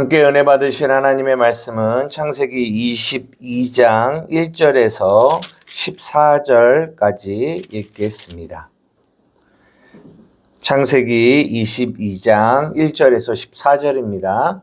함께 은혜 받으실 하나님의 말씀은 창세기 22장 1절에서 14절까지 읽겠습니다. 창세기 22장 1절에서 14절입니다.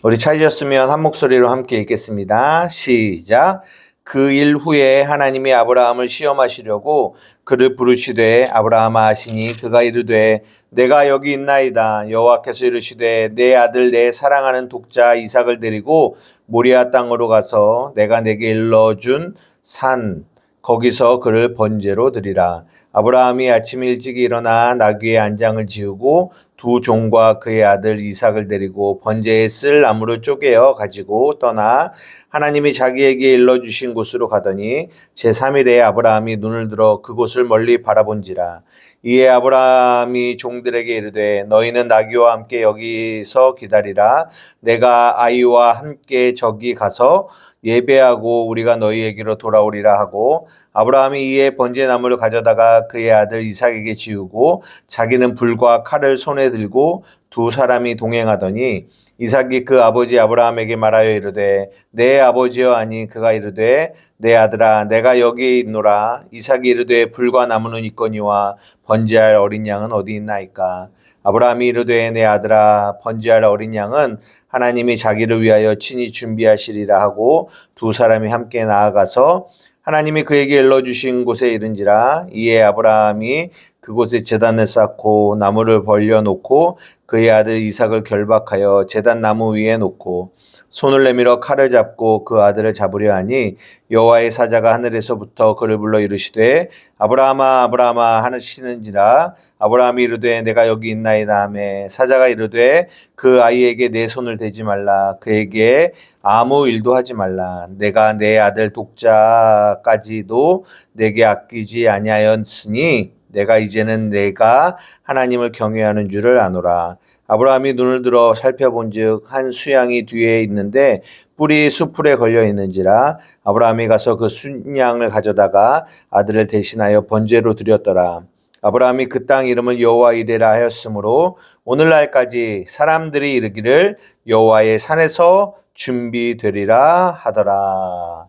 우리 찾으셨으면 한 목소리로 함께 읽겠습니다. 시작. 그 일 후에 하나님이 아브라함을 시험하시려고 그를 부르시되 아브라함아 하시니 그가 이르되 내가 여기 있나이다. 여호와께서 이르시되 내 아들 내 사랑하는 독자 이삭을 데리고 모리아 땅으로 가서 내가 내게 일러준 산 거기서 그를 번제로 드리라. 아브라함이 아침 일찍 일어나 나귀의 안장을 지우고 두 종과 그의 아들 이삭을 데리고 번제에 쓸 나무를 쪼개어 가지고 떠나 하나님이 자기에게 일러주신 곳으로 가더니 제3일에 아브라함이 눈을 들어 그곳을 멀리 바라본지라. 이에 아브라함이 종들에게 이르되 너희는 나귀와 함께 여기서 기다리라. 내가 아이와 함께 저기 가서 예배하고 우리가 너희에게로 돌아오리라 하고 아브라함이 이에 번제나무를 가져다가 그의 아들 이삭에게 지우고 자기는 불과 칼을 손에 들고 두 사람이 동행하더니 이삭이 그 아버지 아브라함에게 말하여 이르되 내 아버지여 하니 그가 이르되 내 아들아 내가 여기 있노라. 이삭이 이르되 불과 나무는 있거니와 번제할 어린 양은 어디 있나이까. 아브라함이 이르되 내 아들아 번제할 어린 양은 하나님이 자기를 위하여 친히 준비하시리라 하고 두 사람이 함께 나아가서 하나님이 그에게 일러주신 곳에 이른지라. 이에 아브라함이 그곳에 제단을 쌓고 나무를 벌려놓고 그의 아들 이삭을 결박하여 제단 나무 위에 놓고 손을 내밀어 칼을 잡고 그 아들을 잡으려 하니 여호와의 사자가 하늘에서부터 그를 불러 이르시되 아브라함아 아브라함아 하시는지라. 아브라함이 이르되 내가 여기 있나이다 하매 사자가 이르되 그 아이에게 내 손을 대지 말라. 그에게 아무 일도 하지 말라. 내가 내 아들 독자까지도 내게 아끼지 아니하였으니 내가 이제는 내가 하나님을 경외하는 줄을 아노라. 아브라함이 눈을 들어 살펴본즉 한 수양이 뒤에 있는데 뿔이 수풀에 걸려 있는지라. 아브라함이 가서 그 순양을 가져다가 아들을 대신하여 번제로 드렸더라. 아브라함이 그 땅 이름을 여호와 이레라 하였으므로 오늘날까지 사람들이 이르기를 여호와의 산에서 준비되리라 하더라.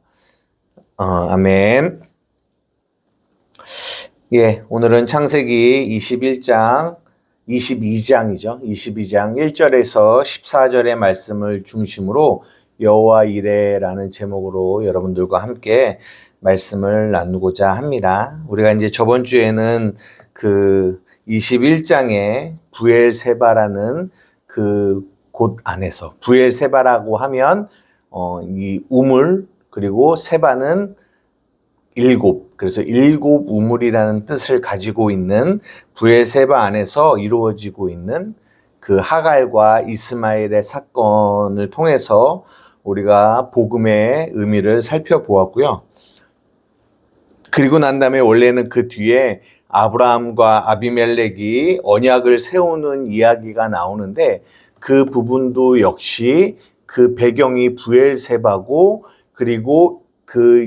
아멘. 예, 오늘은 창세기 22장 1절에서 14절의 말씀을 중심으로 여호와 이레라는 제목으로 여러분들과 함께 말씀을 나누고자 합니다. 우리가 이제 저번 주에는 그 21장의 부엘세바라는 그 곳 안에서 부엘세바라고 하면 이 우물 그리고 세바는 일곱, 그래서 일곱 우물이라는 뜻을 가지고 있는 부엘세바 안에서 이루어지고 있는 그 하갈과 이스마엘의 사건을 통해서 우리가 복음의 의미를 살펴보았고요. 그리고 난 다음에 원래는 그 뒤에 아브라함과 아비멜렉이 언약을 세우는 이야기가 나오는데 그 부분도 역시 그 배경이 부엘세바고 그리고 그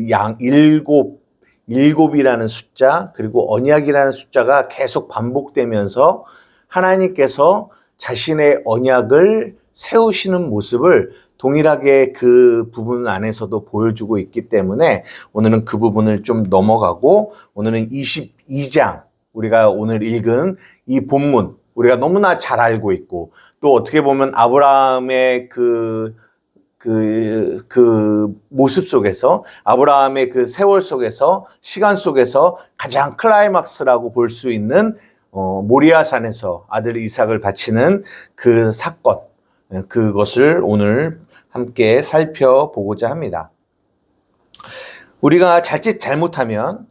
일곱이라는 숫자 그리고 언약이라는 숫자가 계속 반복되면서 하나님께서 자신의 언약을 세우시는 모습을 동일하게 그 부분 안에서도 보여주고 있기 때문에 오늘은 그 부분을 좀 넘어가고 오늘은 22장 우리가 오늘 읽은 이 본문 우리가 너무나 잘 알고 있고 또 어떻게 보면 아브라함의 그 모습 속에서 아브라함의 그 세월 속에서 시간 속에서 가장 클라이막스라고 볼 수 있는 모리아산에서 아들 이삭을 바치는 그 사건 그것을 오늘 함께 살펴보고자 합니다. 우리가 자칫 잘못하면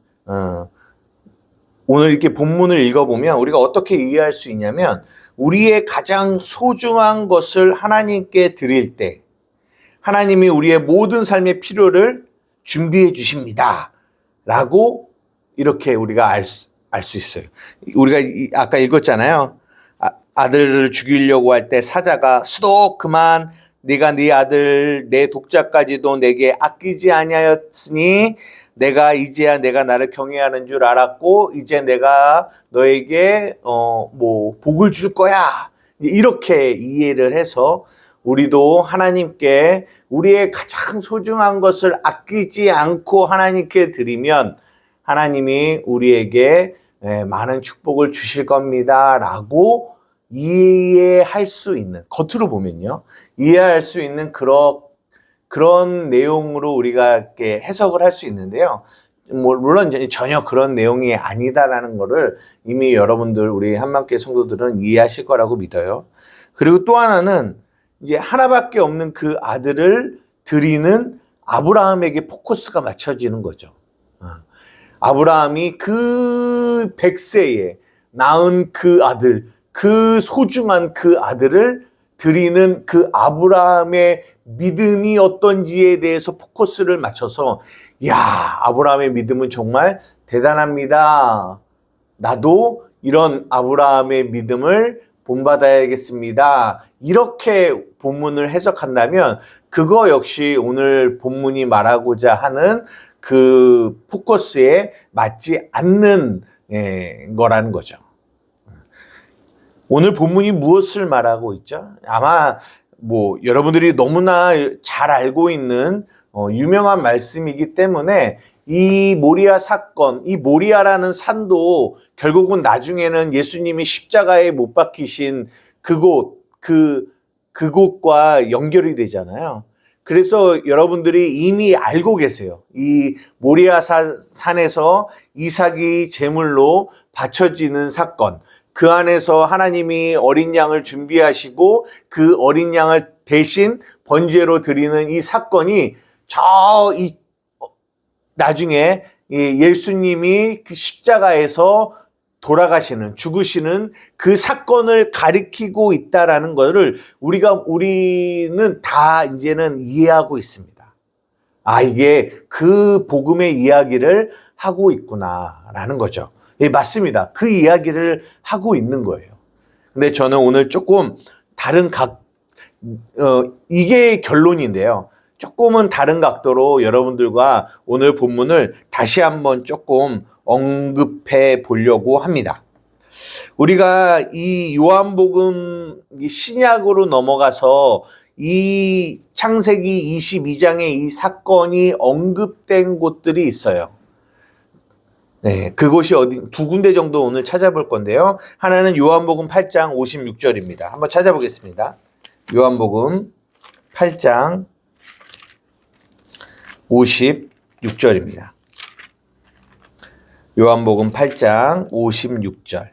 오늘 이렇게 본문을 읽어보면 우리가 어떻게 이해할 수 있냐면 우리의 가장 소중한 것을 하나님께 드릴 때 하나님이 우리의 모든 삶의 필요를 준비해 주십니다. 라고 이렇게 우리가 알 수 있어요. 우리가 아까 읽었잖아요. 아들을 죽이려고 할 때 사자가 수도 그만 네가 네 아들 내 독자까지도 내게 아끼지 아니하였으니 내가 이제야 내가 나를 경외하는 줄 알았고 이제 내가 너에게 복을 줄 거야. 이렇게 이해를 해서 우리도 하나님께 우리의 가장 소중한 것을 아끼지 않고 하나님께 드리면 하나님이 우리에게 많은 축복을 주실 겁니다 라고 이해할 수 있는, 겉으로 보면요, 이해할 수 있는 그런 내용으로 우리가 이렇게 해석을 할 수 있는데요. 물론 전혀 그런 내용이 아니다라는 거를 이미 여러분들, 우리 한마음교회 성도들은 이해하실 거라고 믿어요. 그리고 또 하나는 이제 하나밖에 없는 그 아들을 드리는 아브라함에게 포커스가 맞춰지는 거죠. 아브라함이 그 100세에 낳은 그 아들, 그 소중한 그 아들을 드리는 그 아브라함의 믿음이 어떤지에 대해서 포커스를 맞춰서, 야, 아브라함의 믿음은 정말 대단합니다. 나도 이런 아브라함의 믿음을 본받아야겠습니다. 이렇게 본문을 해석한다면 그거 역시 오늘 본문이 말하고자 하는 그 포커스에 맞지 않는 거라는 거죠. 오늘 본문이 무엇을 말하고 있죠? 아마 여러분들이 너무나 잘 알고 있는 유명한 말씀이기 때문에 이 모리아 사건, 이 모리아라는 산도 결국은 나중에는 예수님이 십자가에 못 박히신 그곳과 연결이 되잖아요. 그래서 여러분들이 이미 알고 계세요. 이 모리아 산에서 이삭이 제물로 바쳐지는 사건, 그 안에서 하나님이 어린 양을 준비하시고 그 어린 양을 대신 번제로 드리는 이 사건이 나중에 예수님이 그 십자가에서 돌아가시는, 죽으시는 그 사건을 가리키고 있다라는 것을 우리는 다 이제는 이해하고 있습니다. 이게 그 복음의 이야기를 하고 있구나라는 거죠. 예, 맞습니다. 그 이야기를 하고 있는 거예요. 근데 저는 오늘 조금 다른 이게 결론인데요. 조금은 다른 각도로 여러분들과 오늘 본문을 다시 한번 조금 언급해 보려고 합니다. 우리가 이 요한복음 신약으로 넘어가서 이 창세기 22장의 이 사건이 언급된 곳들이 있어요. 네, 그곳이 두 군데 정도 오늘 찾아볼 건데요. 하나는 요한복음 8장 56절입니다. 한번 찾아보겠습니다. 요한복음 8장 56절입니다. 요한복음 8장 56절.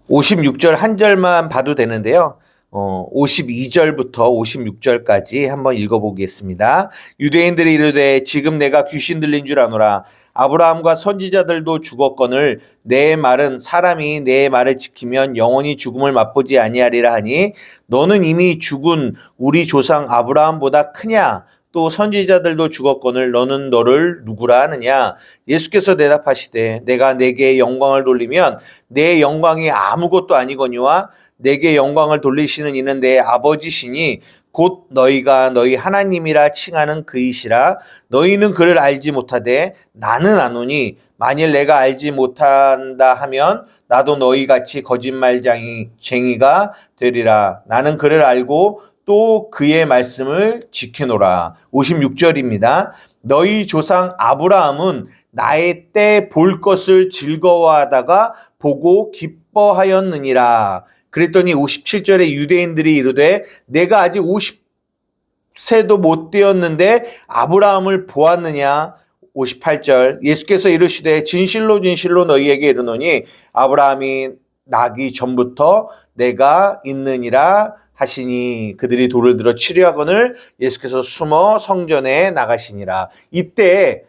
56절 한 절만 봐도 되는데요. 52절부터 56절까지 한번 읽어보겠습니다. 유대인들이 이르되 지금 내가 귀신 들린 줄 아노라. 아브라함과 선지자들도 죽었거늘 내 말은 사람이 내 말을 지키면 영원히 죽음을 맛보지 아니하리라 하니 너는 이미 죽은 우리 조상 아브라함보다 크냐? 또 선지자들도 죽었거늘 너는 너를 누구라 하느냐? 예수께서 대답하시되 내가 내게 영광을 돌리면 내 영광이 아무것도 아니거니와 내게 영광을 돌리시는 이는 내 아버지시니 곧 너희가 너희 하나님이라 칭하는 그이시라. 너희는 그를 알지 못하되 나는 아노니 만일 내가 알지 못한다 하면 나도 너희같이 거짓말쟁이가 되리라. 나는 그를 알고 또 그의 말씀을 지키노라. 56절입니다. 너희 조상 아브라함은 나의 때 볼 것을 즐거워하다가 보고 기뻐하였느니라. 그랬더니 57절에 유대인들이 이르되 내가 아직 50세도 못 되었는데 아브라함을 보았느냐. 58절 예수께서 이르시되 진실로 진실로 너희에게 이르노니 아브라함이 나기 전부터 내가 있느니라 하시니 그들이 돌을 들어 치려하거늘 예수께서 숨어 성전에 나가시니라. 이때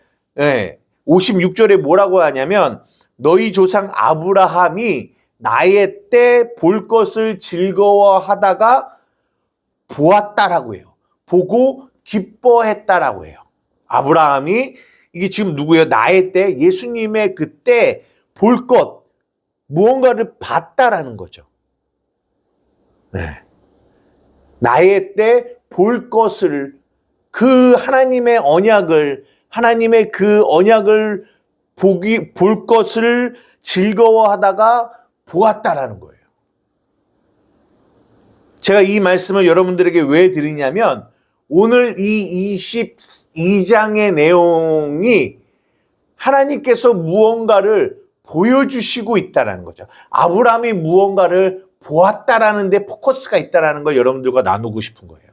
56절에 뭐라고 하냐면 너희 조상 아브라함이 나의 때 볼 것을 즐거워하다가 보았다라고 해요. 보고 기뻐했다라고 해요. 아브라함이 이게 지금 누구예요? 나의 때, 예수님의 그때 볼 것, 무언가를 봤다라는 거죠. 네. 나의 때 볼 것을, 그 하나님의 언약을 볼 것을 즐거워하다가 보았다라는 거예요. 제가 이 말씀을 여러분들에게 왜 드리냐면 오늘 이 22장의 내용이 하나님께서 무언가를 보여주시고 있다는 거죠. 아브라함이 무언가를 보았다라는 데 포커스가 있다는 걸 여러분들과 나누고 싶은 거예요.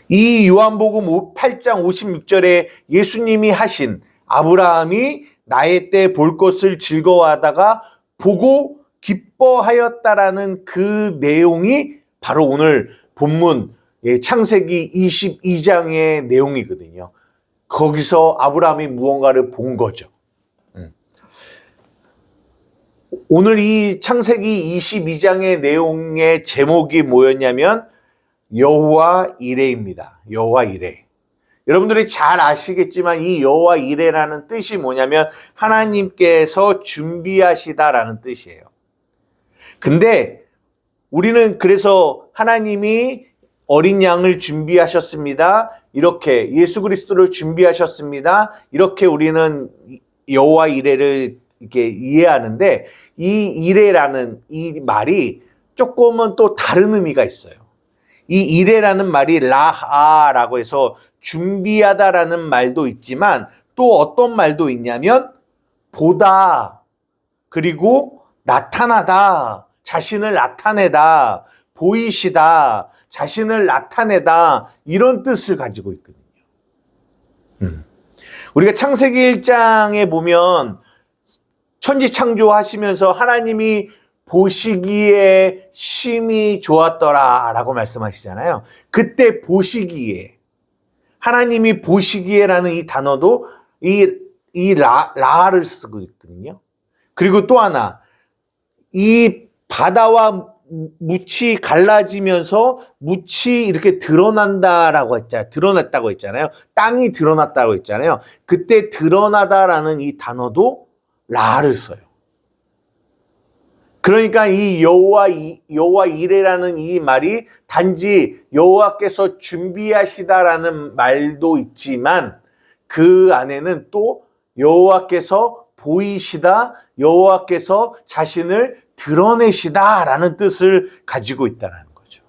이 요한복음 8장 56절에 예수님이 하신 아브라함이 나의 때 볼 것을 즐거워하다가 보고 기뻐하였다라는 그 내용이 바로 오늘 본문 창세기 22장의 내용이거든요. 거기서 아브라함이 무언가를 본 거죠. 오늘 이 창세기 22장의 내용의 제목이 뭐였냐면 여호와 이레입니다. 여호와 이레. 여러분들이 잘 아시겠지만 이 여호와 이레라는 뜻이 뭐냐면 하나님께서 준비하시다라는 뜻이에요. 근데 우리는 그래서 하나님이 어린 양을 준비하셨습니다. 이렇게 예수 그리스도를 준비하셨습니다. 이렇게 우리는 여호와 이레를 이렇게 이해하는데 이 이레라는 이 말이 조금은 또 다른 의미가 있어요. 이 이레라는 말이 라하라고 해서 준비하다라는 말도 있지만 또 어떤 말도 있냐면 보다, 그리고 나타나다, 자신을 나타내다, 보이시다, 자신을 나타내다, 이런 뜻을 가지고 있거든요. 우리가 창세기 1장에 보면 천지 창조하시면서 하나님이 보시기에 심히 좋았더라 라고 말씀하시잖아요. 그때 보시기에, 하나님이 보시기에라는 이 단어도 라를 쓰고 있거든요. 그리고 또 하나, 이 바다와 묻이 갈라지면서 묻이 이렇게 드러난다라고 했잖아요. 드러났다고 했잖아요. 땅이 드러났다고 했잖아요. 그때 드러나다라는 이 단어도 라를 써요. 그러니까 이 여호와 이레라는 이 말이 단지 여호와께서 준비하시다라는 말도 있지만 그 안에는 또 여호와께서 보이시다, 여호와께서 자신을 드러내시다라는 뜻을 가지고 있다는 거죠.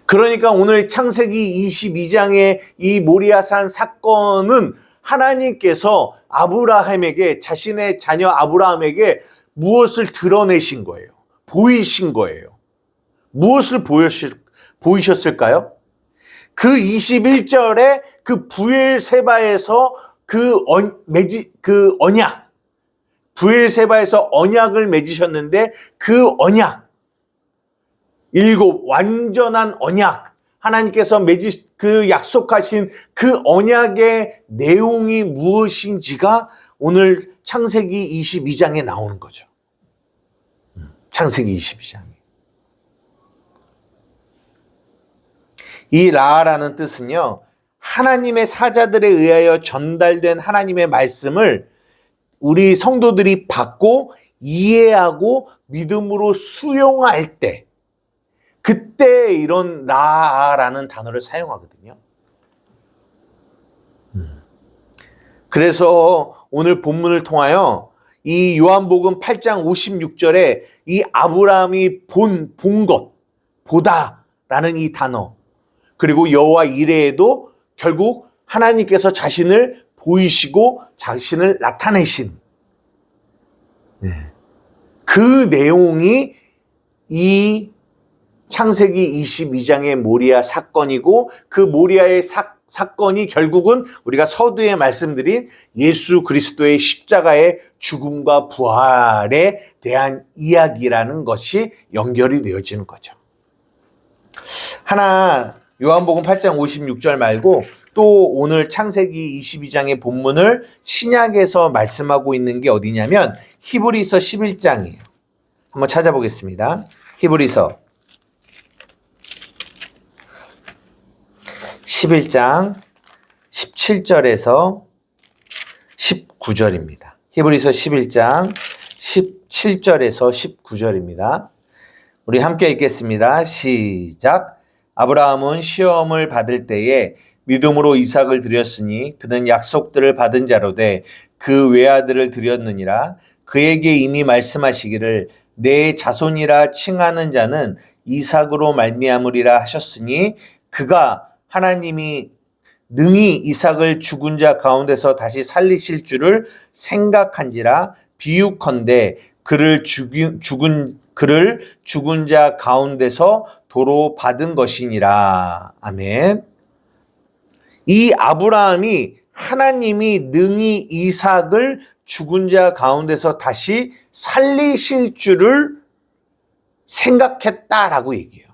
그러니까 오늘 창세기 22장의 이 모리아산 사건은 하나님께서 아브라함에게, 자신의 자녀 아브라함에게 무엇을 드러내신 거예요? 보이신 거예요. 무엇을 보이셨을까요? 그 21절에 그 부엘세바에서 그 언약, 부엘세바에서 언약을 맺으셨는데 그 언약, 완전한 언약, 하나님께서 그 약속하신 그 언약의 내용이 무엇인지가 오늘 창세기 22장에 나오는 거죠. 창세기 22장에. 이 라라는 뜻은요, 하나님의 사자들에 의하여 전달된 하나님의 말씀을 우리 성도들이 받고 이해하고 믿음으로 수용할 때, 그때 이런 라라는 단어를 사용하거든요. 그래서 오늘 본문을 통하여 이 요한복음 8장 56절에 이 아브라함이 본 것, 보다라는 이 단어, 그리고 여호와 이레에도 결국 하나님께서 자신을 보이시고 자신을 나타내신 그 내용이 이 창세기 22장의 모리아 사건이고, 그 모리아의 사건이 결국은 우리가 서두에 말씀드린 예수 그리스도의 십자가의 죽음과 부활에 대한 이야기라는 것이 연결이 되어지는 거죠. 하나, 요한복음 8장 56절 말고 또 오늘 창세기 22장의 본문을 신약에서 말씀하고 있는 게 어디냐면 히브리서 11장이에요. 한번 찾아보겠습니다. 히브리서 11장 17절에서 19절입니다. 히브리서 11장 17절에서 19절입니다. 우리 함께 읽겠습니다. 시작. 아브라함은 시험을 받을 때에 믿음으로 이삭을 드렸으니 그는 약속들을 받은 자로 돼 그 외아들을 드렸느니라. 그에게 이미 말씀하시기를 내 자손이라 칭하는 자는 이삭으로 말미암으리라 하셨으니 그가 하나님이 능히 이삭을 죽은 자 가운데서 다시 살리실 줄을 생각한지라. 비유컨대 그를 죽은 자 가운데서 도로 받은 것이니라. 아멘. 이 아브라함이 하나님이 능히 이삭을 죽은 자 가운데서 다시 살리실 줄을 생각했다라고 얘기해요.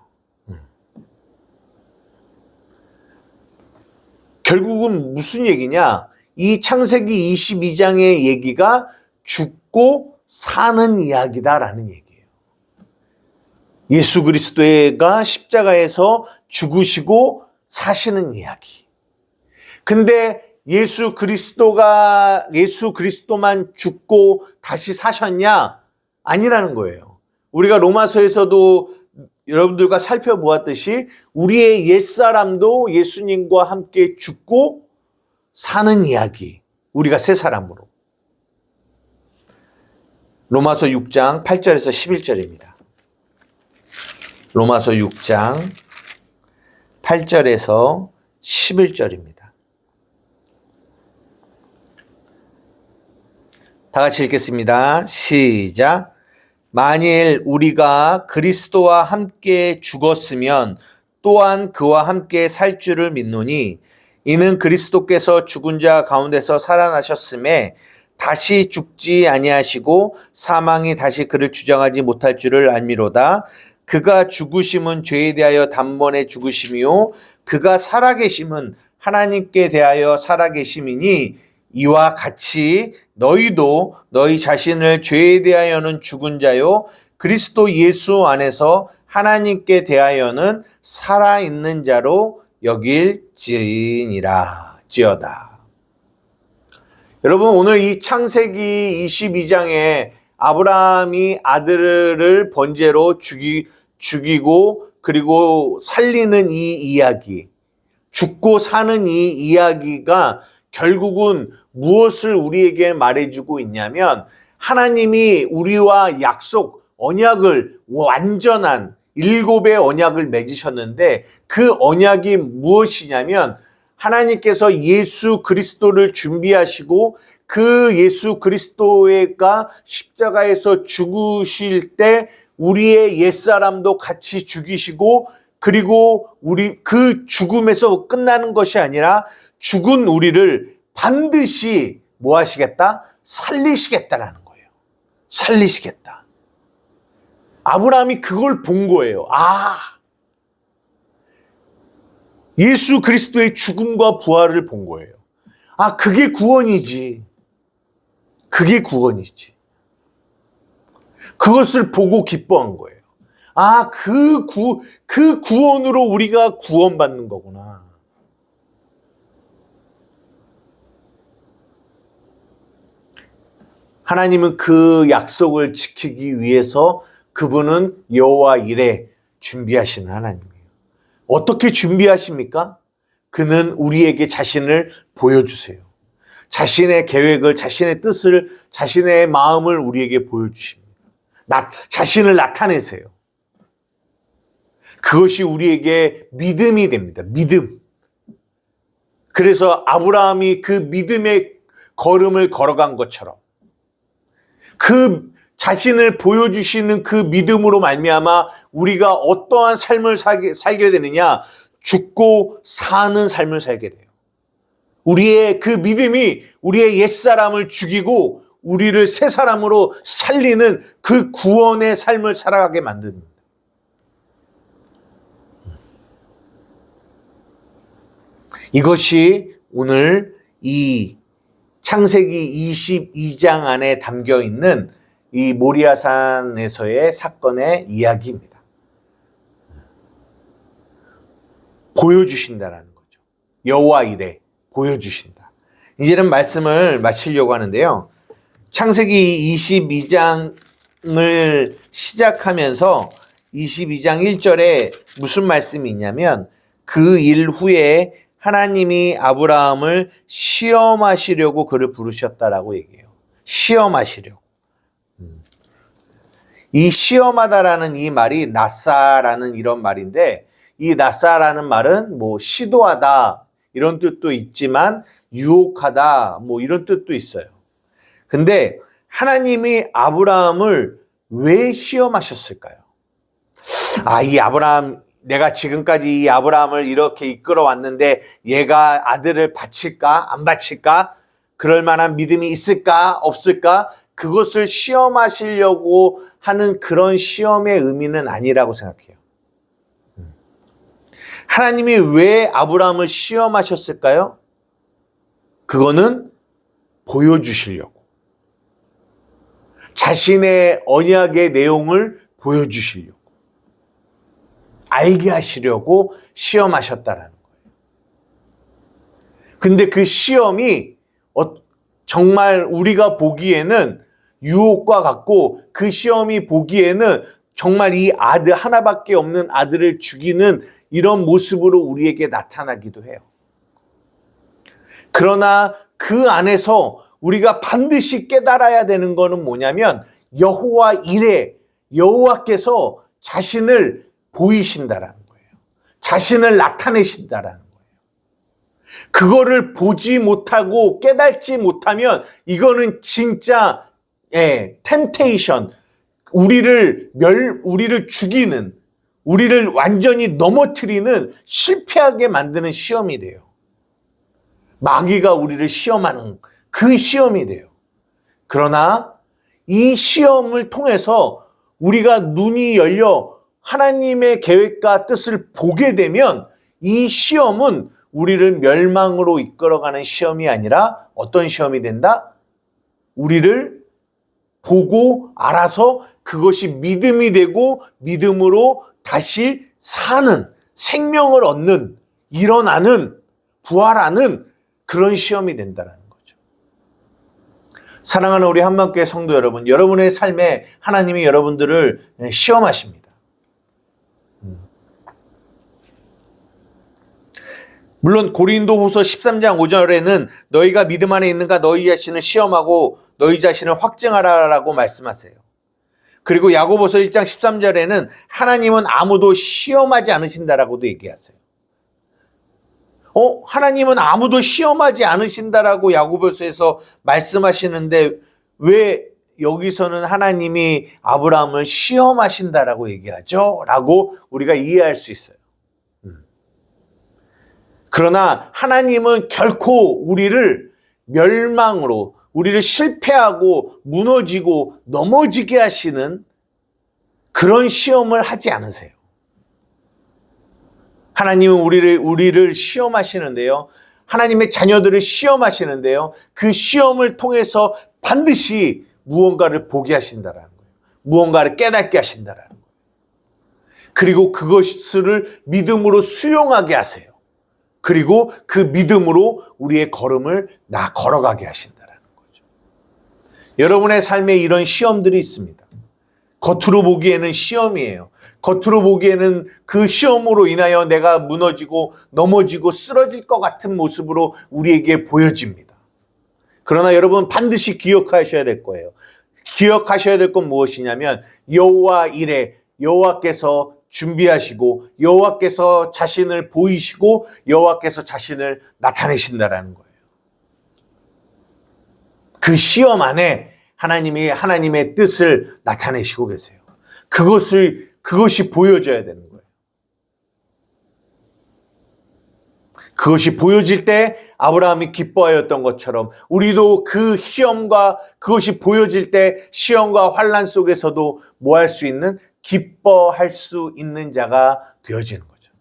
결국은 무슨 얘기냐? 이 창세기 22장의 얘기가 죽고 사는 이야기다라는 얘기예요. 예수 그리스도가 십자가에서 죽으시고 사시는 이야기. 근데 예수 그리스도만 죽고 다시 사셨냐? 아니라는 거예요. 우리가 로마서에서도 여러분들과 살펴보았듯이 우리의 옛사람도 예수님과 함께 죽고 사는 이야기. 우리가 새 사람으로. 로마서 6장 8절에서 11절입니다. 로마서 6장 8절에서 11절입니다. 다 같이 읽겠습니다. 시작. 만일 우리가 그리스도와 함께 죽었으면 또한 그와 함께 살 줄을 믿노니 이는 그리스도께서 죽은 자 가운데서 살아나셨음에 다시 죽지 아니하시고 사망이 다시 그를 주장하지 못할 줄을 알미로다. 그가 죽으심은 죄에 대하여 단번에 죽으심이요 그가 살아계심은 하나님께 대하여 살아계심이니 이와 같이 너희도 너희 자신을 죄에 대하여는 죽은 자요 그리스도 예수 안에서 하나님께 대하여는 살아있는 자로 여길지어다. 여러분 오늘 이 창세기 22장에 아브라함이 아들을 번제로 죽이고 그리고 살리는 이 이야기, 죽고 사는 이 이야기가 결국은 무엇을 우리에게 말해주고 있냐면 하나님이 우리와 약속, 언약을 완전한 7의 언약을 맺으셨는데 그 언약이 무엇이냐면 하나님께서 예수 그리스도를 준비하시고 그 예수 그리스도가 십자가에서 죽으실 때 우리의 옛사람도 같이 죽이시고 그리고 우리 그 죽음에서 끝나는 것이 아니라 죽은 우리를 반드시 뭐 하시겠다? 살리시겠다라는 거예요. 살리시겠다. 아브라함이 그걸 본 거예요. 예수 그리스도의 죽음과 부활을 본 거예요. 그게 구원이지. 그게 구원이지. 그것을 보고 기뻐한 거예요. 그 구원으로 우리가 구원받는 거구나. 하나님은 그 약속을 지키기 위해서 그분은 여호와 이레 준비하시는 하나님이에요. 어떻게 준비하십니까? 그는 우리에게 자신을 보여주세요. 자신의 계획을, 자신의 뜻을, 자신의 마음을 우리에게 보여주십니다. 자신을 나타내세요. 그것이 우리에게 믿음이 됩니다. 믿음. 그래서 아브라함이 그 믿음의 걸음을 걸어간 것처럼 그 자신을 보여주시는 그 믿음으로 말미암아 우리가 어떠한 삶을 살게 되느냐? 죽고 사는 삶을 살게 돼요. 우리의 그 믿음이 우리의 옛사람을 죽이고 우리를 새 사람으로 살리는 그 구원의 삶을 살아가게 만듭니다. 이것이 오늘 이 창세기 22장 안에 담겨 있는 이 모리아산에서의 사건의 이야기입니다. 보여주신다라는 거죠. 여호와 이레 보여주신다. 이제는 말씀을 마치려고 하는데요. 창세기 22장을 시작하면서 22장 1절에 무슨 말씀이 있냐면 그 일 후에 하나님이 아브라함을 시험하시려고 그를 부르셨다라고 얘기해요. 시험하시려고. 이 시험하다라는 이 말이 나사라는 이런 말인데, 이 나사라는 말은 뭐 시도하다 이런 뜻도 있지만 유혹하다 뭐 이런 뜻도 있어요. 근데 하나님이 아브라함을 왜 시험하셨을까요? 이 아브라함, 내가 지금까지 이 아브라함을 이렇게 이끌어 왔는데 얘가 아들을 바칠까 안 바칠까? 그럴 만한 믿음이 있을까 없을까? 그것을 시험하시려고 하는 그런 시험의 의미는 아니라고 생각해요. 하나님이 왜 아브라함을 시험하셨을까요? 그거는 보여주시려고. 자신의 언약의 내용을 보여주시려고. 알게 하시려고 시험하셨다라는 거예요. 근데 그 시험이 정말 우리가 보기에는 유혹과 같고, 그 시험이 보기에는 정말 이 아들, 하나밖에 없는 아들을 죽이는 이런 모습으로 우리에게 나타나기도 해요. 그러나 그 안에서 우리가 반드시 깨달아야 되는 것은 뭐냐면, 여호와 이레, 여호와께서 자신을 보이신다라는 거예요. 자신을 나타내신다라는 거예요. 그거를 보지 못하고 깨닫지 못하면 이거는 진짜 템테이션, 우리를 죽이는, 우리를 완전히 넘어뜨리는, 실패하게 만드는 시험이 돼요. 마귀가 우리를 시험하는 그 시험이 돼요. 그러나 이 시험을 통해서 우리가 눈이 열려 하나님의 계획과 뜻을 보게 되면, 이 시험은 우리를 멸망으로 이끌어가는 시험이 아니라 어떤 시험이 된다? 우리를 보고 알아서 그것이 믿음이 되고 믿음으로 다시 사는, 생명을 얻는, 일어나는, 부활하는 그런 시험이 된다는 거죠. 사랑하는 우리 한마음교회 성도 여러분, 여러분의 삶에 하나님이 여러분들을 시험하십니다. 물론 고린도후서 13장 5절에는 너희가 믿음 안에 있는가 너희 자신을 시험하고 너희 자신을 확증하라라고 말씀하세요. 그리고 야고보서 1장 13절에는 하나님은 아무도 시험하지 않으신다라고도 얘기하세요. 하나님은 아무도 시험하지 않으신다라고 야고보서에서 말씀하시는데 왜 여기서는 하나님이 아브라함을 시험하신다라고 얘기하죠? 라고 우리가 이해할 수 있어요. 그러나 하나님은 결코 우리를 멸망으로, 우리를 실패하고 무너지고 넘어지게 하시는 그런 시험을 하지 않으세요. 하나님은 우리를 시험하시는데요. 하나님의 자녀들을 시험하시는데요. 그 시험을 통해서 반드시 무언가를 보게 하신다라는 거예요. 무언가를 깨닫게 하신다라는 거예요. 그리고 그것을 믿음으로 수용하게 하세요. 그리고 그 믿음으로 우리의 걸음을 걸어가게 하신다라는 거죠. 여러분의 삶에 이런 시험들이 있습니다. 겉으로 보기에는 시험이에요. 겉으로 보기에는 그 시험으로 인하여 내가 무너지고 넘어지고 쓰러질 것 같은 모습으로 우리에게 보여집니다. 그러나 여러분 반드시 기억하셔야 될 거예요. 기억하셔야 될 건 무엇이냐면 여호와 이레, 여호와께서 준비하시고 여호와께서 자신을 보이시고 여호와께서 자신을 나타내신다라는 거예요. 그 시험 안에 하나님의 뜻을 나타내시고 계세요. 그것이 보여져야 되는 거예요. 그것이 보여질 때 아브라함이 기뻐하였던 것처럼 우리도 그 시험과 그것이 보여질 때 시험과 환난 속에서도 뭐 할 수 있는, 기뻐할 수 있는 자가 되어지는 거죠.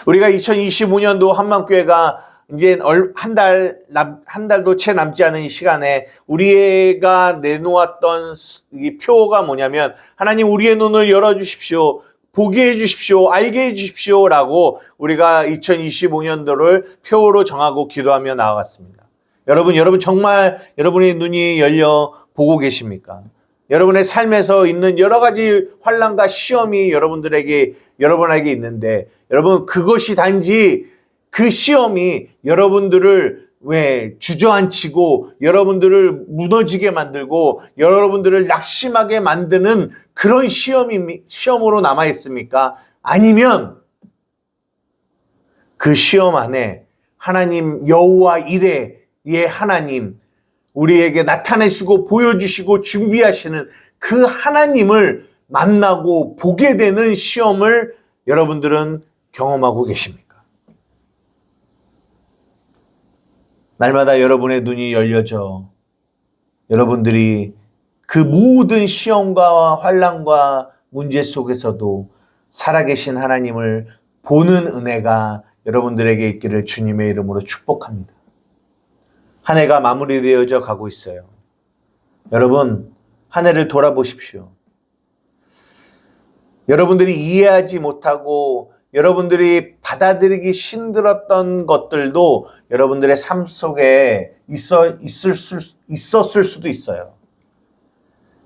우리가 2025년도 한마음교회가 이제 한 달도 채 남지 않은 이 시간에 우리가 내놓았던 이 표가 뭐냐면, 하나님 우리의 눈을 열어주십시오. 보게 해주십시오. 알게 해주십시오. 라고 우리가 2025년도를 표로 정하고 기도하며 나아갔습니다. 여러분 정말 여러분의 눈이 열려 보고 계십니까? 여러분의 삶에서 있는 여러 가지 환난과 시험이 여러분에게 있는데, 여러분, 그것이 단지 그 시험이 여러분들을 주저앉히고 여러분들을 무너지게 만들고 여러분들을 낙심하게 만드는 그런 시험으로 남아 있습니까? 아니면 그 시험 안에 하나님 여호와 이레의 하나님, 우리에게 나타내시고 보여주시고 준비하시는 그 하나님을 만나고 보게 되는 시험을 여러분들은 경험하고 계십니까? 날마다 여러분의 눈이 열려져 여러분들이 그 모든 시험과 환난과 문제 속에서도 살아계신 하나님을 보는 은혜가 여러분들에게 있기를 주님의 이름으로 축복합니다. 한 해가 마무리되어져 가고 있어요. 여러분, 한 해를 돌아보십시오. 여러분들이 이해하지 못하고 여러분들이 받아들이기 힘들었던 것들도 여러분들의 삶 속에 있었을 수도 있어요.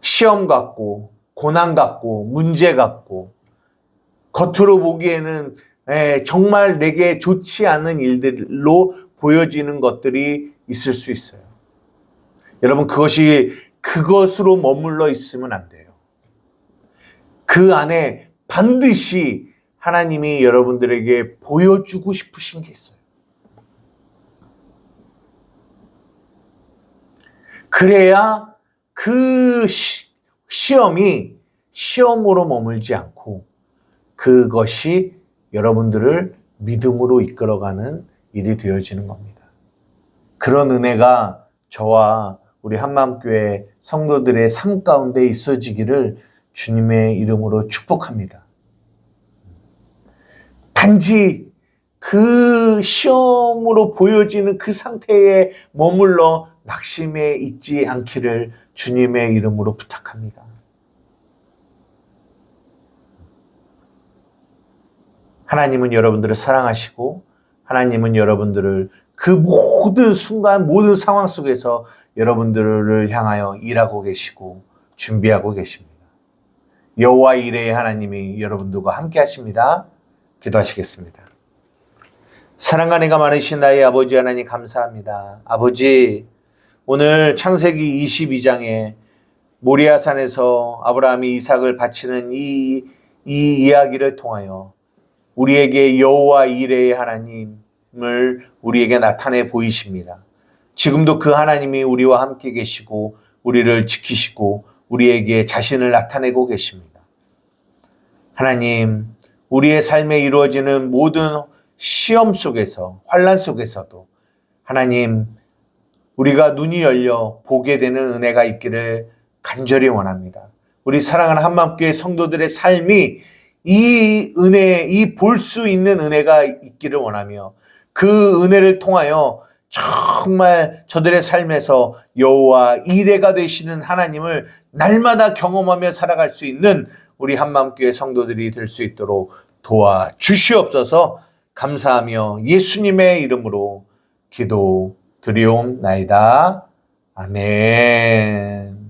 시험 같고 고난 같고 문제 같고 겉으로 보기에는 정말 내게 좋지 않은 일들로 보여지는 것들이 있을 수 있어요. 여러분, 그것으로 머물러 있으면 안 돼요. 그 안에 반드시 하나님이 여러분들에게 보여주고 싶으신 게 있어요. 그래야 그 시험이 시험으로 머물지 않고 그것이 여러분들을 믿음으로 이끌어가는 일이 되어지는 겁니다. 그런 은혜가 저와 우리 한마음교회 성도들의 삶 가운데 있어지기를 주님의 이름으로 축복합니다. 단지 그 시험으로 보여지는 그 상태에 머물러 낙심해 있지 않기를 주님의 이름으로 부탁합니다. 하나님은 여러분들을 사랑하시고 하나님은 여러분들을 그 모든 순간, 모든 상황 속에서 여러분들을 향하여 일하고 계시고 준비하고 계십니다. 여호와 이레의 하나님이 여러분들과 함께 하십니다. 기도하시겠습니다. 사랑과 은혜가 많으신 나의 아버지 하나님 감사합니다. 아버지, 오늘 창세기 22장에 모리아산에서 아브라함이 이삭을 바치는 이 이야기를 통하여 우리에게 여호와 이레의 하나님을 우리에게 나타내 보이십니다. 지금도 그 하나님이 우리와 함께 계시고 우리를 지키시고 우리에게 자신을 나타내고 계십니다. 하나님, 우리의 삶에 이루어지는 모든 시험 속에서, 환난 속에서도 하나님, 우리가 눈이 열려 보게 되는 은혜가 있기를 간절히 원합니다. 우리 사랑하는 한마음교회 성도들의 삶이 이 은혜, 이 볼 수 있는 은혜가 있기를 원하며 그 은혜를 통하여 정말 저들의 삶에서 여호와 이레가 되시는 하나님을 날마다 경험하며 살아갈 수 있는 우리 한마음교회 성도들이 될 수 있도록 도와주시옵소서. 감사하며 예수님의 이름으로 기도드리옵나이다. 아멘.